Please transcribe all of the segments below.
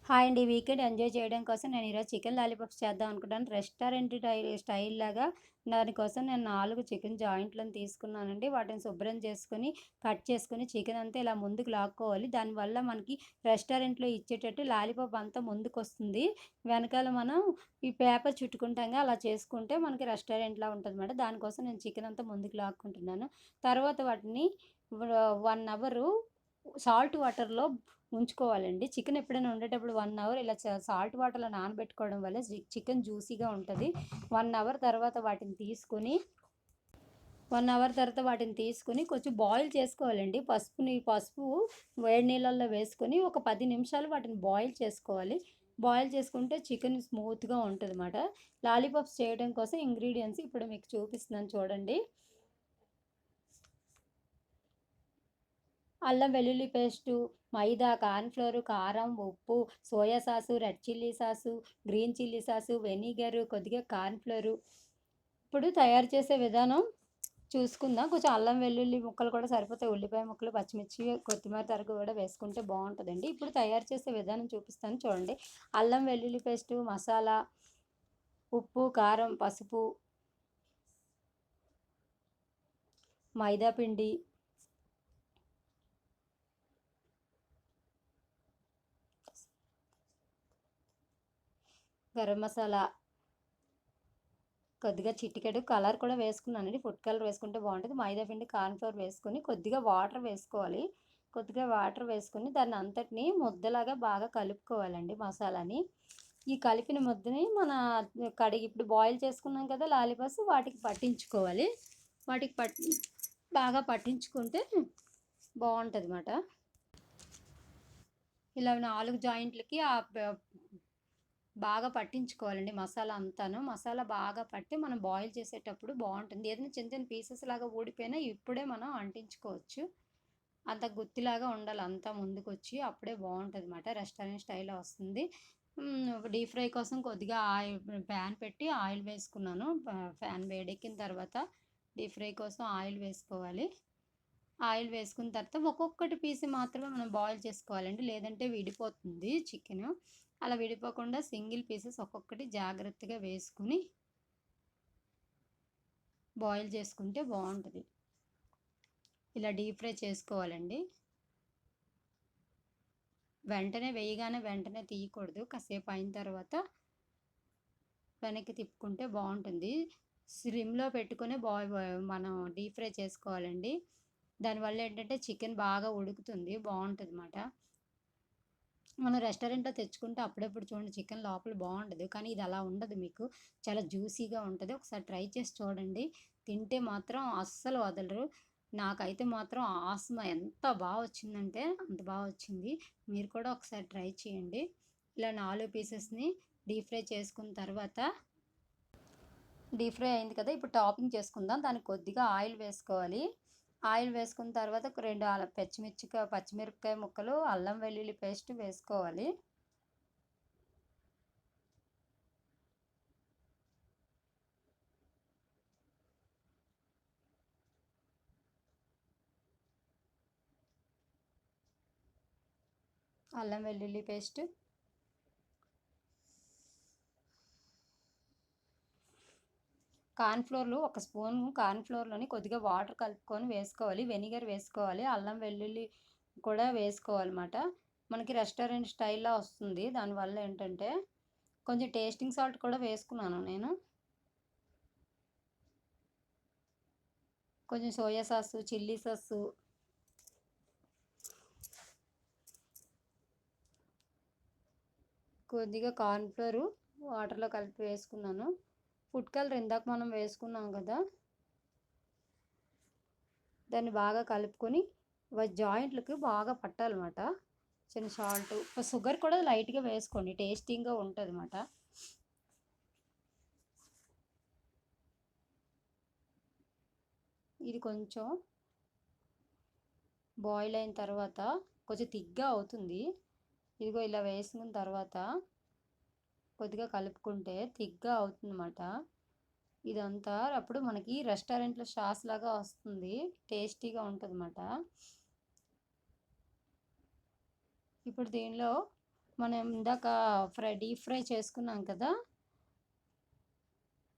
Hi అండి. Weekend enjoy చేయడం కోసం నేను ఈరోజు చికెన్ లాలీపాప్స్ చేద్దాం అనుకుంటాను. రెస్టారెంట్ స్టైల్ లాగా దానికోసం నేను 4 చికెన్ జాయింట్లను తీసుకున్నానండి. వాటిని శుభ్రం చేసుకొని, కట్ చేసుకొని చికెన్ అంతా ఇలా ముందుకు లాక్కోవాలి. దానివల్ల మనకి రెస్టారెంట్‌లో ఇచ్చేటట్టు లాలీపాప్ అంతా ముందుకొస్తుంది. వెనకాల మనం ఈ పేపర్ చుట్టుకుంటాంగా అలా చేసుకుంటే మనకి రెస్టారెంట్‌లా ఉంటదనమాట. దానికోసం నేను చికెన్ అంతా ముందుకు లాక్కుంటున్నాను. తర్వాత వాటిని 1 అవరు సాల్ట్ వాటర్‌లో ఉంచుకోవాలండి. చికెన్ ఎప్పుడైనా వండేటప్పుడు 1 అవర్ ఇలా సాల్ట్ వాటర్‌లో నానబెట్టుకోవడం వల్ల చికెన్ జ్యూసీగా ఉంటది. 1 అవర్ తర్వాత వాటిని తీసుకొని 1 అవర్ తర్వాత వాటిని తీసుకొని కొంచెం బాయిల్ చేసుకోవాలండి. పసుపు వేడి నీళ్ళల్లో వేసుకొని ఒక 10 నిమిషాలు వాటిని బాయిల్ చేసుకోవాలి. బాయిల్ చేసుకుంటే చికెన్ స్మూత్‌గా ఉంటదన్నమాట. లాలీపాప్స్ చేయడం కోసం ఇంగ్రీడియెంట్స్ ఇప్పుడు మీకు చూపిస్తున్నాను చూడండి. అల్లం వెల్లుల్లి పేస్టు, మైదా, కార్న్‌ఫ్లోర్, కారం, ఉప్పు, soya sauce, red chilli sauce, green chilli sauce, vinegar, కొద్దిగా కార్న్‌ఫ్లోరు. ఇప్పుడు తయారు చేసే విధానం చూసుకుందాం. కొంచెం అల్లం వెల్లుల్లి ముక్కలు కూడా సరిపోతాయి. ఉల్లిపాయ ముక్కలు, పచ్చిమిర్చి, కొత్తిమీర తరుగు కూడా వేసుకుంటే బావుంటదండి. ఇప్పుడు తయారు చేసే విధానం చూపిస్తాను చూడండి. అల్లం వెల్లుల్లి పేస్టు, మసాలా, ఉప్పు, కారం, పసుపు, మైదా పిండి, గరం మసాలా, కొద్దిగా చిటికెడు కలర్ కూడా వేసుకున్నానండి. ఫుడ్ కలర్ వేసుకుంటే బావుంటది. మైదా పిండి, కార్న్ ఫ్లోర్ వేసుకొని కొద్దిగా వాటర్ వేసుకోవాలి. కొద్దిగా వాటర్ వేసుకొని దాన్ని అంతటిని ముద్దలాగా బాగా కలుపుకోవాలండి మసాలాని. ఈ కలిపిన ముద్దని కడిగి ఇప్పుడు బాయిల్ చేసుకున్నాం కదా లాలీపాప్స్ వాటికి పట్టించుకోవాలి. వాటికి బాగా పట్టించుకుంటే బావుంటదన్నమాట. ఇలా 4 జాయింట్లకి బాగా పట్టించుకోవాలండి మసాలా అంతాను. మసాలా బాగా పట్టి మనం బాయిల్ చేసేటప్పుడు బావుంటుంది. ఏదైనా చిన్న చిన్న పీసెస్ లాగా ఊడిపోయినా ఇప్పుడే మనం అంటించుకోవచ్చు. అంత గుత్తిలాగా ఉండాలి అంతా ముందుకొచ్చి అప్పుడే బావుంటదన్నమాట. రెస్టారెంట్ స్టైల్‌లో వస్తుంది. డీప్ ఫ్రై కోసం కొద్దిగా ప్యాన్ పెట్టి ఆయిల్ వేసుకున్నాను. ప్యాన్ వేడెక్కిన తర్వాత డీప్ ఫ్రై కోసం ఆయిల్ వేసుకోవాలి. ఆయిల్ వేసుకున్న తర్వాత ఒక్కొక్కటి పీస్ మాత్రమే మనం బాయిల్ చేసుకోవాలండి. లేదంటే విడిపోతుంది చికెను. అలా విడిపోకుండా సింగిల్ పీసెస్ ఒక్కొక్కటి జాగ్రత్తగా వేసుకొని బాయిల్ చేసుకుంటే బావుంటది. ఇలా డీప్ ఫ్రై చేసుకోవాలండి. వెంటనే వేయగానే వెంటనే తీయకూడదు. కాసేపు అయిన తర్వాత వెనక్కి తిప్పుకుంటే బావుంటుంది. సిమ్‌లో పెట్టుకొని మనం డీప్ ఫ్రై చేసుకోవాలండి. దానివల్ల ఏంటంటే చికెన్ బాగా ఉడుకుతుంది. బావుంటదన్నమాట. మనం రెస్టారెంట్‌లో తెచ్చుకుంటే అప్పుడప్పుడు చూడండి చికెన్ లోపల బావుండదు. కానీ ఇది అలా ఉండదు మీకు. చాలా జ్యూసీగా ఉంటది. ఒకసారి ట్రై చేసి చూడండి. తింటే మాత్రం అస్సలు వదలరు. నాకైతే మాత్రం ఆస్మా ఎంత వచ్చిందంటే అంత వచ్చింది. మీరు కూడా ఒకసారి ట్రై చేయండి. ఇలా 4 పీసెస్‌ని డీప్ ఫ్రై చేసుకున్న తర్వాత డీప్ ఫ్రై అయింది కదా! ఇప్పుడు టాపింగ్ చేసుకుందాం. దానికి కొద్దిగా ఆయిల్ వేసుకోవాలి. ఆయిల్ వేసుకున్న తర్వాత ఒక 2 పచ్చిమిరపకాయ ముక్కలు, అల్లం వెల్లుల్లి పేస్ట్ వేసుకోవాలి. అల్లం వెల్లుల్లి పేస్ట్, ఒక స్పూన్ కార్న్‌ఫ్లోర్‌లోని కొద్దిగా వాటర్ కలుపుకొని వేసుకోవాలి. వెనిగర్ వేసుకోవాలి. అల్లం వెల్లుల్లి కూడా వేసుకోవాలన్నమాట. మనకి రెస్టారెంట్ స్టైల్‌లో వస్తుంది. దానివల్ల ఏంటంటే కొంచెం టేస్టింగ్ సాల్ట్ కూడా వేసుకున్నాను నేను. కొంచెం సోయా సాసు, చిల్లీ సాసు, కొద్దిగా కార్న్‌ఫ్లోర్ వాటర్‌లో కలిపి వేసుకున్నాను. ఫుడ్ కలర్ ఇందాక మనం వేసుకున్నాం కదా! దాన్ని బాగా కలుపుకొని జాయింట్లకి బాగా పట్టాలన్నమాట. చిన్న సాల్టు, షుగర్ కూడా లైట్‌గా వేసుకోండి. టేస్టింగ్‌గా ఉంటదన్నమాట. ఇది కొంచెం బాయిల్ అయిన తర్వాత కొంచెం థిక్‌గా అవుతుంది. ఇదిగో ఇలా వేసుకున్న తర్వాత కొద్దిగా కలుపుకుంటే థిక్‌గా అవుతుందన్నమాట. ఇదంతా అప్పుడు మనకి రెస్టారెంట్‌లో సాస్ లాగా వస్తుంది. టేస్టీగా ఉంటదన్నమాట. ఇప్పుడు దీనిలో మనం ఇందాక డీప్ ఫ్రై చేసుకున్నాం కదా!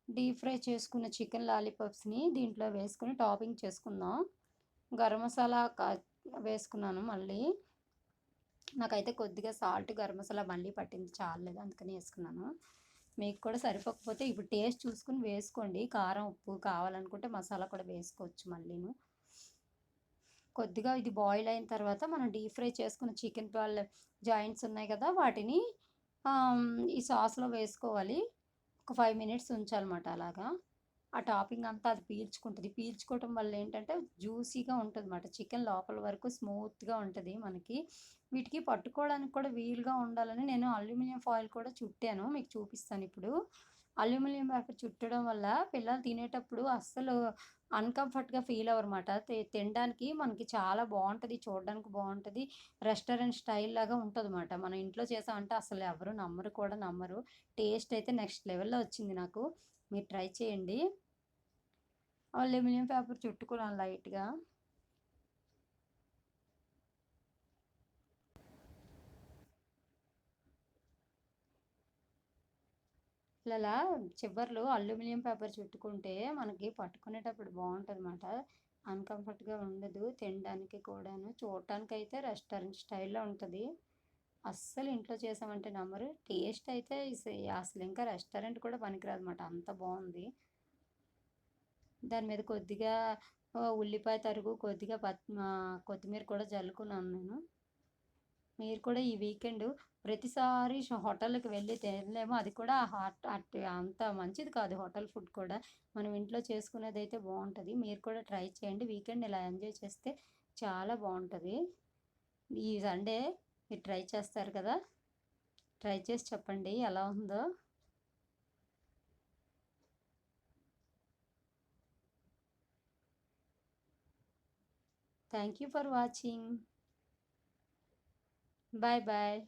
డీప్ ఫ్రై చేసుకున్న చికెన్ లాలీపాప్స్‌ని దీంట్లో వేసుకొని టాపింగ్ చేసుకుందాం. గరం మసాలా వేసుకున్నాను మళ్ళీ. నాకైతే కొద్దిగా సాల్ట్, గరం మసాలా మళ్ళీ పట్టింది చాలలేదు అందుకని వేసుకున్నాను. మీకు కూడా సరిపోకపోతే ఇప్పుడు టేస్ట్ చూసుకొని వేసుకోండి. కారం, ఉప్పు కావాలనుకుంటే మసాలా కూడా వేసుకోవచ్చు మళ్ళీను. కొద్దిగా ఇది బాయిల్ అయిన తర్వాత మనం డీప్ ఫ్రై చేసుకున్న చికెన్ జాయింట్స్ ఉన్నాయి కదా! వాటిని ఈ సాస్‌లో వేసుకోవాలి. ఒక 5 మినిట్స్ ఉంచాలన్నమాట అలాగా. ఆ టాపింగ్ అంతా అది పీల్చుకుంటది. పీల్చుకోవటం వల్ల ఏంటంటే జ్యూసీగా ఉంటదన్నమాట. చికెన్ లోపల వరకు స్మూత్‌గా ఉంటది మనకి. వీటికి పట్టుకోవడానికి కూడా వీలుగా ఉండాలని నేను అల్యూమినియం ఫాయిల్ కూడా చుట్టాను. మీకు చూపిస్తానిప్పుడు. అల్యూమినియం పేపర్ చుట్టడం వల్ల పిల్లలు తినేటప్పుడు అస్సలు అన్‌కంఫర్ట్‌గా ఫీల్ అవ్వరమాట. తినడానికి మనకి చాలా బావుంటది. చూడడానికి బావుంటది. రెస్టారెంట్ స్టైల్ లాగా ఉంటదన్నమాట. మనం ఇంట్లో చేసామంటే అసలు ఎవరు నమ్మరు కూడా నమ్మరు. టేస్ట్ అయితే నెక్స్ట్ లెవెల్‌లో వచ్చింది నాకు. మీరు ట్రై చేయండి. అల్యూమినియం పేపర్ చుట్టుకున్నాను లైట్‌గా. ఇలా చివర్లో అల్యూమినియం పేపర్ చుట్టుకుంటే మనకి పట్టుకునేటప్పుడు బావుంటదన్నమాట. అన్‌కంఫర్ట్‌గా ఉండదు. తినడానికి కూడాను. చూడటానికైతే రెస్టారెంట్ స్టైల్‌లో ఉంటది. అస్సలు ఇంట్లో చేసామంటే నమ్మరు. టేస్ట్ అయితే అసలు ఇంకా రెస్టారెంట్ కూడా పనికిరాదన్నమాట. అంత బావుంది. దాని మీద కొద్దిగా ఉల్లిపాయ తరుగు, కొద్దిగా కొత్తిమీర కూడా జల్లుకున్నాను నేను. మీరు కూడా ఈ వీకెండ్ ప్రతిసారి హోటల్‌కి వెళ్ళి తినలేము. అది కూడా అంత మంచిది కాదు హోటల్ ఫుడ్ కూడా. మనం ఇంట్లో చేసుకునేదైతే బావుంటది. మీరు కూడా ట్రై చేయండి. వీకెండ్ ఇలా ఎంజాయ్ చేస్తే చాలా బావుంటది. ఈ సండే మీరు ట్రై చేస్తారు కదా! ట్రై చేసి చెప్పండి ఎలా ఉందో. Thank you for watching. Bye bye.